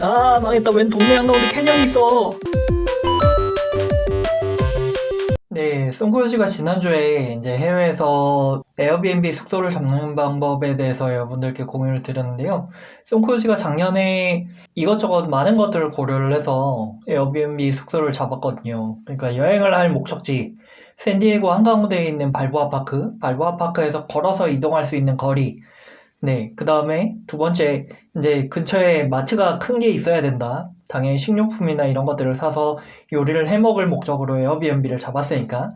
아, 망했다. 웬 동네 한가운데 캐년이 있어. 네, 송구유 씨가 지난주에 이제 해외에서 에어비앤비 숙소를 잡는 방법에 대해서 여러분들께 공유를 드렸는데요. 송구유 씨가 작년에 이것저것 많은 것들을 고려를 해서 에어비앤비 숙소를 잡았거든요. 그러니까 여행을 할 목적지, 샌디에고 한가운데에 있는 발보아 파크, 발보아 파크에서 걸어서 이동할 수 있는 거리, 네, 그 다음에 두 번째, 이제 근처에 마트가 큰 게 있어야 된다. 당연히 식료품이나 이런 것들을 사서 요리를 해 먹을 목적으로 에어비앤비를 잡았으니까.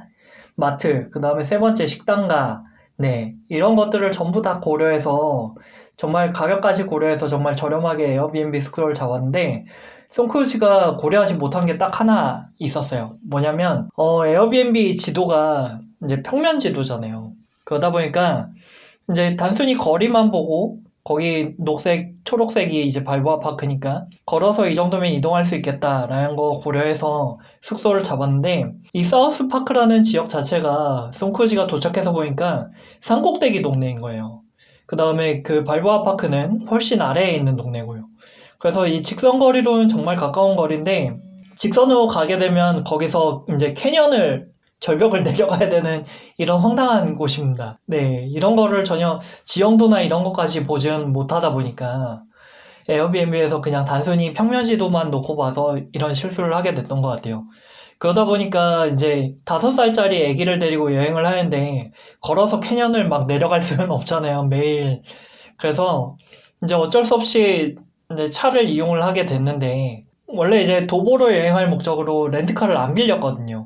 마트, 그 다음에 세 번째 식당가, 네, 이런 것들을 전부 다 고려해서 정말 가격까지 고려해서 정말 저렴하게 에어비앤비 숙소를 잡았는데, 송크루즈가 고려하지 못한 게 딱 하나 있었어요. 뭐냐면, 에어비앤비 지도가 이제 평면 지도잖아요. 그러다 보니까 이제 단순히 거리만 보고 거기 녹색, 초록색이 이제 발보아 파크니까 걸어서 이 정도면 이동할 수 있겠다라는 거 고려해서 숙소를 잡았는데 이 사우스 파크라는 지역 자체가 송크루즈가 도착해서 보니까 산꼭대기 동네인 거예요. 그 다음에 그 발보아 파크는 훨씬 아래에 있는 동네고요. 그래서 이 직선 거리로는 정말 가까운 거리인데 직선으로 가게 되면 거기서 이제 캐년을 절벽을 내려가야 되는 이런 황당한 곳입니다. 네, 이런 거를 전혀 지형도나 이런 것까지 보지는 못하다 보니까 에어비앤비에서 그냥 단순히 평면 지도만 놓고 봐서 이런 실수를 하게 됐던 것 같아요. 그러다 보니까 이제 5살짜리 아기를 데리고 여행을 하는데 걸어서 캐년을 막 내려갈 수는 없잖아요, 매일. 그래서 이제 어쩔 수 없이 이제 차를 이용을 하게 됐는데 원래 이제 도보로 여행할 목적으로 렌트카를 안 빌렸거든요.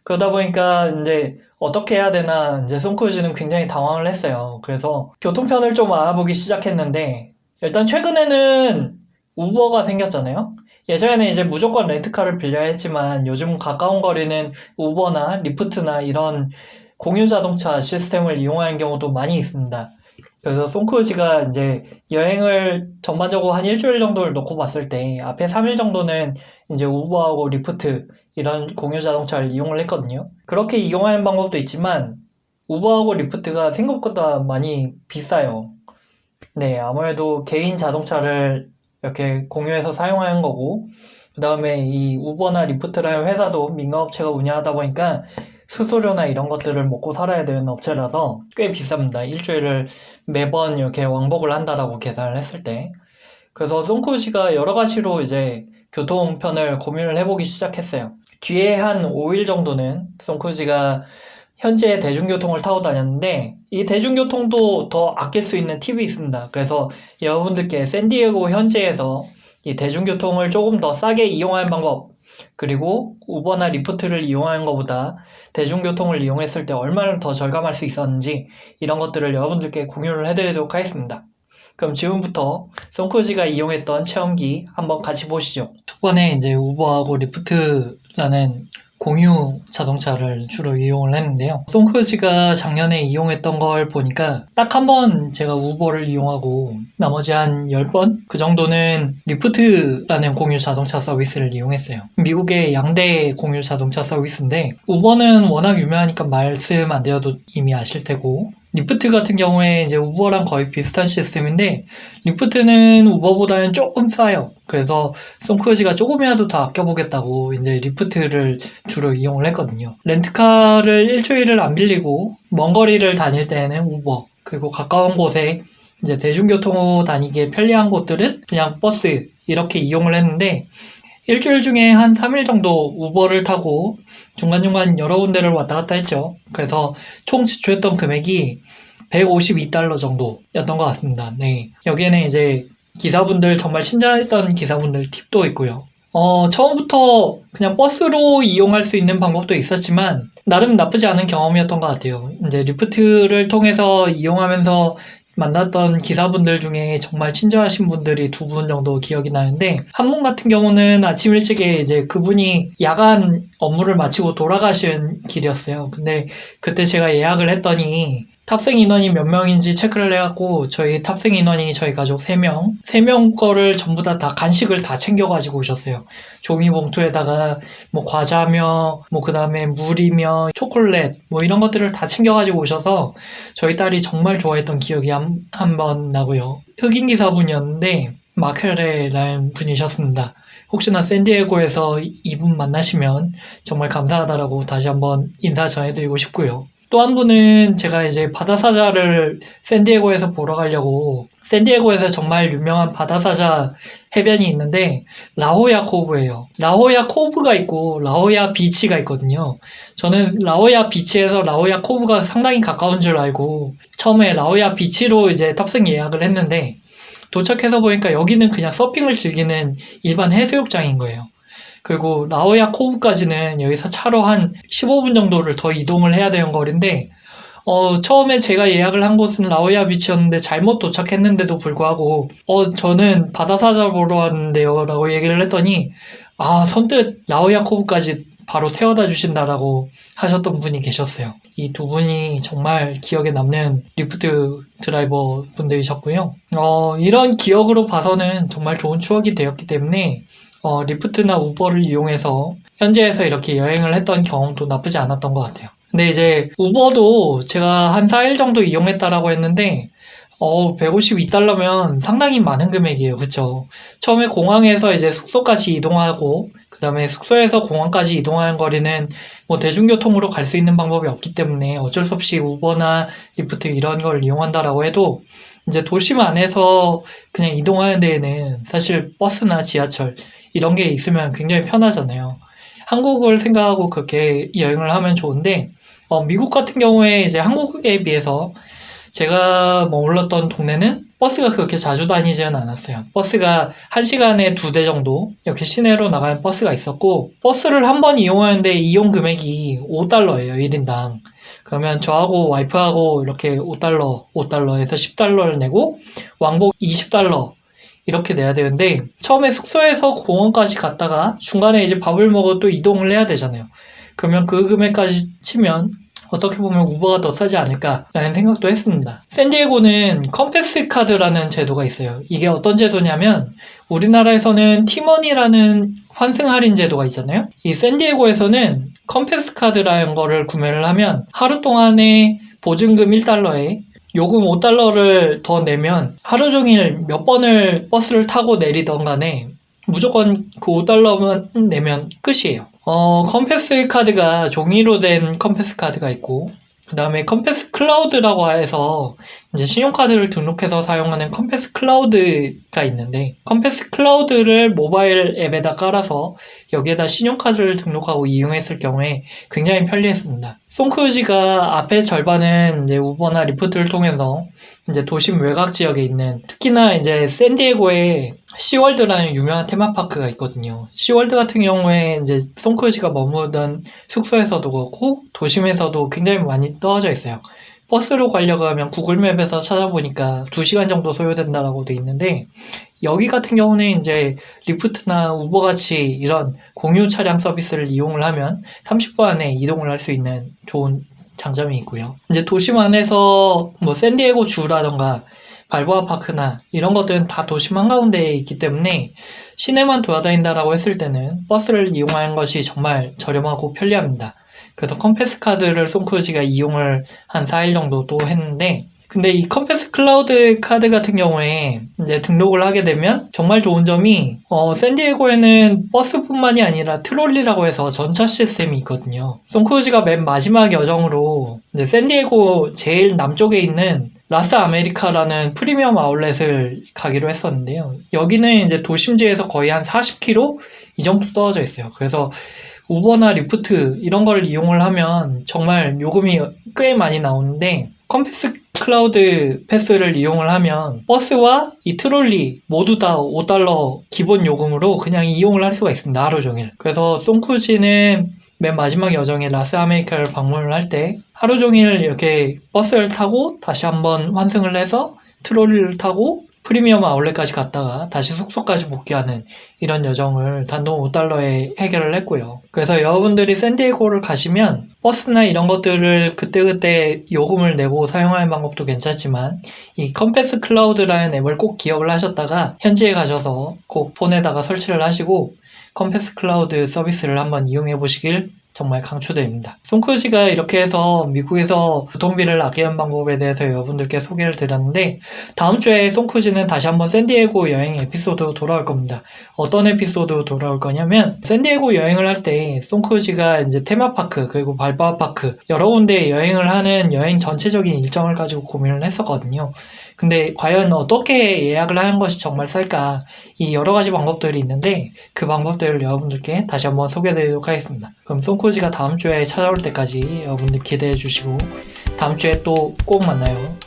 그러다 보니까 이제 어떻게 해야 되나 이제 송크루즈는 굉장히 당황을 했어요. 그래서 교통편을 좀 알아보기 시작했는데 일단 최근에는 우버가 생겼잖아요. 예전에는 이제 무조건 렌트카를 빌려야 했지만 요즘 가까운 거리는 우버나 리프트나 이런 공유 자동차 시스템을 이용하는 경우도 많이 있습니다. 그래서 송크루즈가 이제 여행을 전반적으로 한 일주일 정도를 놓고 봤을 때 앞에 3일 정도는 이제 우버하고 리프트 이런 공유 자동차를 이용을 했거든요. 그렇게 이용하는 방법도 있지만 우버하고 리프트가 생각보다 많이 비싸요. 네, 아무래도 개인 자동차를 이렇게 공유해서 사용하는 거고 그 다음에 이 우버나 리프트라는 회사도 민간업체가 운영하다 보니까 수수료나 이런 것들을 먹고 살아야 되는 업체라서 꽤 비쌉니다. 일주일을 매번 이렇게 왕복을 한다라고 계산을 했을 때. 그래서 송크루즈가 여러 가지로 이제 교통편을 고민을 해보기 시작했어요. 뒤에 한 5일 정도는 송크루즈가 현재 대중교통을 타고 다녔는데 이 대중교통도 더 아낄 수 있는 팁이 있습니다. 그래서 여러분들께 샌디에고 현지에서 이 대중교통을 조금 더 싸게 이용하는 방법 그리고 우버나 리프트를 이용하는 것보다 대중교통을 이용했을 때 얼마나 더 절감할 수 있었는지 이런 것들을 여러분들께 공유를 해드리도록 하겠습니다. 그럼 지금부터 송크루즈가 이용했던 체험기 한번 같이 보시죠. 초반에 이제 우버하고 리프트라는 공유 자동차를 주로 이용을 했는데요. 송크루즈가 작년에 이용했던 걸 보니까 딱 한 번 제가 우버를 이용하고 나머지 한 10번? 그 정도는 리프트라는 공유 자동차 서비스를 이용했어요. 미국의 양대 공유 자동차 서비스인데 우버는 워낙 유명하니까 말씀 안 드려도 이미 아실 테고 리프트 같은 경우에 이제 우버랑 거의 비슷한 시스템인데 리프트는 우버보다는 조금 싸요. 그래서 송크루즈가 조금이라도 더 아껴보겠다고 이제 리프트를 주로 이용을 했거든요. 렌트카를 일주일을 안 빌리고 먼 거리를 다닐 때는 우버 그리고 가까운 곳에 이제 대중교통으로 다니기에 편리한 곳들은 그냥 버스 이렇게 이용을 했는데 일주일 중에 한 3일 정도 우버를 타고 중간중간 여러 군데를 왔다 갔다 했죠. 그래서 총 지출했던 금액이 152달러 정도였던 것 같습니다. 네. 여기에는 이제 기사분들 정말 친절했던 기사분들 팁도 있고요. 처음부터 그냥 버스로 이용할 수 있는 방법도 있었지만 나름 나쁘지 않은 경험이었던 것 같아요. 이제 리프트를 통해서 이용하면서 만났던 기사분들 중에 정말 친절하신 분들이 2분 정도 기억이 나는데 한 분 같은 경우는 아침 일찍에 이제 그분이 야간 업무를 마치고 돌아가신 길이었어요. 근데 그때 제가 예약을 했더니 탑승 인원이 몇 명인지 체크를 해갖고 저희 탑승 인원이 저희 가족 3명 3명 거를 전부 다 간식을 다 챙겨가지고 오셨어요. 종이 봉투에다가 뭐 과자며 뭐 그 다음에 물이며 초콜릿 뭐 이런 것들을 다 챙겨가지고 오셔서 저희 딸이 정말 좋아했던 기억이 한 번 나고요. 흑인 기사분이었는데 마켈레라는 분이셨습니다. 혹시나 샌디에고에서 이분 만나시면 정말 감사하다라고 다시 한번 인사 전해드리고 싶고요. 또 한 분은 제가 이제 바다사자를 샌디에고에서 보러 가려고 샌디에고에서 정말 유명한 바다사자 해변이 있는데 라호야 코브예요. 라호야 코브가 있고 라호야 비치가 있거든요. 저는 라호야 비치에서 라호야 코브가 상당히 가까운 줄 알고 처음에 라호야 비치로 이제 탑승 예약을 했는데 도착해서 보니까 여기는 그냥 서핑을 즐기는 일반 해수욕장인 거예요. 그리고 라오야 코브까지는 여기서 차로 한 15분 정도를 더 이동을 해야 되는 거리인데 처음에 제가 예약을 한 곳은 라오야 비치였는데 잘못 도착했는데도 불구하고 저는 바다사자 보러 왔는데요 라고 얘기를 했더니 선뜻 라오야 코브까지 바로 태워다 주신다라고 하셨던 분이 계셨어요. 이 두 분이 정말 기억에 남는 리프트 드라이버 분들이셨고요. 이런 기억으로 봐서는 정말 좋은 추억이 되었기 때문에 리프트나 우버를 이용해서 현지에서 이렇게 여행을 했던 경험도 나쁘지 않았던 것 같아요. 근데 이제 우버도 제가 한 4일 정도 이용했다라고 했는데 152달러면 상당히 많은 금액이에요. 그쵸? 처음에 공항에서 이제 숙소까지 이동하고 그 다음에 숙소에서 공항까지 이동하는 거리는 뭐 대중교통으로 갈 수 있는 방법이 없기 때문에 어쩔 수 없이 우버나 리프트 이런 걸 이용한다라고 해도 이제 도심 안에서 그냥 이동하는 데에는 사실 버스나 지하철 이런 게 있으면 굉장히 편하잖아요. 한국을 생각하고 그렇게 여행을 하면 좋은데 미국 같은 경우에 이제 한국에 비해서 제가 머물렀던 동네는 버스가 그렇게 자주 다니지는 않았어요. 버스가 1시간에 2대 정도 이렇게 시내로 나가는 버스가 있었고 버스를 한 번 이용하는데 이용 금액이 5달러예요. 1인당. 그러면 저하고 와이프하고 이렇게 5달러에서 10달러를 내고 왕복 20달러 이렇게 내야 되는데 처음에 숙소에서 공원까지 갔다가 중간에 이제 밥을 먹어 또 이동을 해야 되잖아요. 그러면 그 금액까지 치면 어떻게 보면 우버가 더 싸지 않을까라는 생각도 했습니다. 샌디에고는 컴패스 카드라는 제도가 있어요. 이게 어떤 제도냐면 우리나라에서는 티머니라는 환승 할인 제도가 있잖아요. 이 샌디에고에서는 컴패스 카드라는 거를 구매를 하면 하루 동안에 보증금 1달러에 요금 5달러를 더 내면 하루 종일 몇 번을 버스를 타고 내리던 간에 무조건 그 5달러만 내면 끝이에요. 컴패스 카드가 종이로 된 컴패스 카드가 있고 그 다음에 컴패스 클라우드라고 해서 이제 신용카드를 등록해서 사용하는 컴패스 클라우드가 있는데 컴패스 클라우드를 모바일 앱에다 깔아서 여기에다 신용카드를 등록하고 이용했을 경우에 굉장히 편리했습니다. 송크루지가 앞에 절반은 이제 우버나 리프트를 통해서 이제 도심 외곽 지역에 있는 특히나 이제 샌디에고에 시월드라는 유명한 테마파크가 있거든요. 시월드 같은 경우에 이제 송크루지가 머무던 숙소에서도 그렇고 도심에서도 굉장히 많이 떨어져 있어요. 버스로 가려고 하면 구글맵에서 찾아보니까 2시간 정도 소요된다라고 돼 있는데 여기 같은 경우는 이제 리프트나 우버 같이 이런 공유 차량 서비스를 이용을 하면 30분 안에 이동을 할 수 있는 좋은 장점이 있고요. 이제 도심 안에서 뭐 샌디에고 주라던가 발보아 파크나 이런 것들은 다 도심 한가운데에 있기 때문에 시내만 돌아다닌다라고 했을 때는 버스를 이용하는 것이 정말 저렴하고 편리합니다. 그래서 컴패스 카드를 송크루지가 이용을 한 4일 정도 또 했는데 근데 이 컴패스 클라우드 카드 같은 경우에 이제 등록을 하게 되면 정말 좋은 점이 샌디에고에는 버스뿐만이 아니라 트롤리라고 해서 전차 시스템이 있거든요. 송크루지가 맨 마지막 여정으로 이제 샌디에고 제일 남쪽에 있는 라스 아메리카라는 프리미엄 아울렛을 가기로 했었는데요. 여기는 이제 도심지에서 거의 한 40km 이 정도 떨어져 있어요. 그래서 우버나 리프트 이런 걸 이용을 하면 정말 요금이 꽤 많이 나오는데 컴패스 클라우드 패스를 이용을 하면 버스와 이 트롤리 모두 다 5달러 기본 요금으로 그냥 이용을 할 수가 있습니다. 하루 종일. 그래서 송크루지는 맨 마지막 여정에 라스 아메리카를 방문을 할 때 하루 종일 이렇게 버스를 타고 다시 한번 환승을 해서 트롤리를 타고 프리미엄 아울렛까지 갔다가 다시 숙소까지 복귀하는 이런 여정을 단돈 5달러에 해결을 했고요. 그래서 여러분들이 샌디에고를 가시면 버스나 이런 것들을 그때그때 요금을 내고 사용하는 방법도 괜찮지만 이 컴패스 클라우드라는 앱을 꼭 기억을 하셨다가 현지에 가셔서 꼭 폰에다가 설치를 하시고 컴패스 클라우드 서비스를 한번 이용해 보시길 정말 강추드립니다. 송크루즈가 이렇게 해서 미국에서 교통비를 아끼는 방법에 대해서 여러분들께 소개를 드렸는데, 다음 주에 송크루즈는 다시 한번 샌디에고 여행 에피소드로 돌아올 겁니다. 어떤 에피소드로 돌아올 거냐면, 샌디에고 여행을 할 때 송크루즈가 이제 테마파크 그리고 발바하 파크 여러 군데 여행을 하는 여행 전체적인 일정을 가지고 고민을 했었거든요. 근데 과연 어떻게 예약을 하는 것이 정말 쌀까, 이 여러 가지 방법들이 있는데 그 방법들을 여러분들께 다시 한번 소개해드리도록 하겠습니다. 그럼 송크루즈가 다음 주에 찾아올 때까지 여러분들 기대해 주시고 다음 주에 또 꼭 만나요.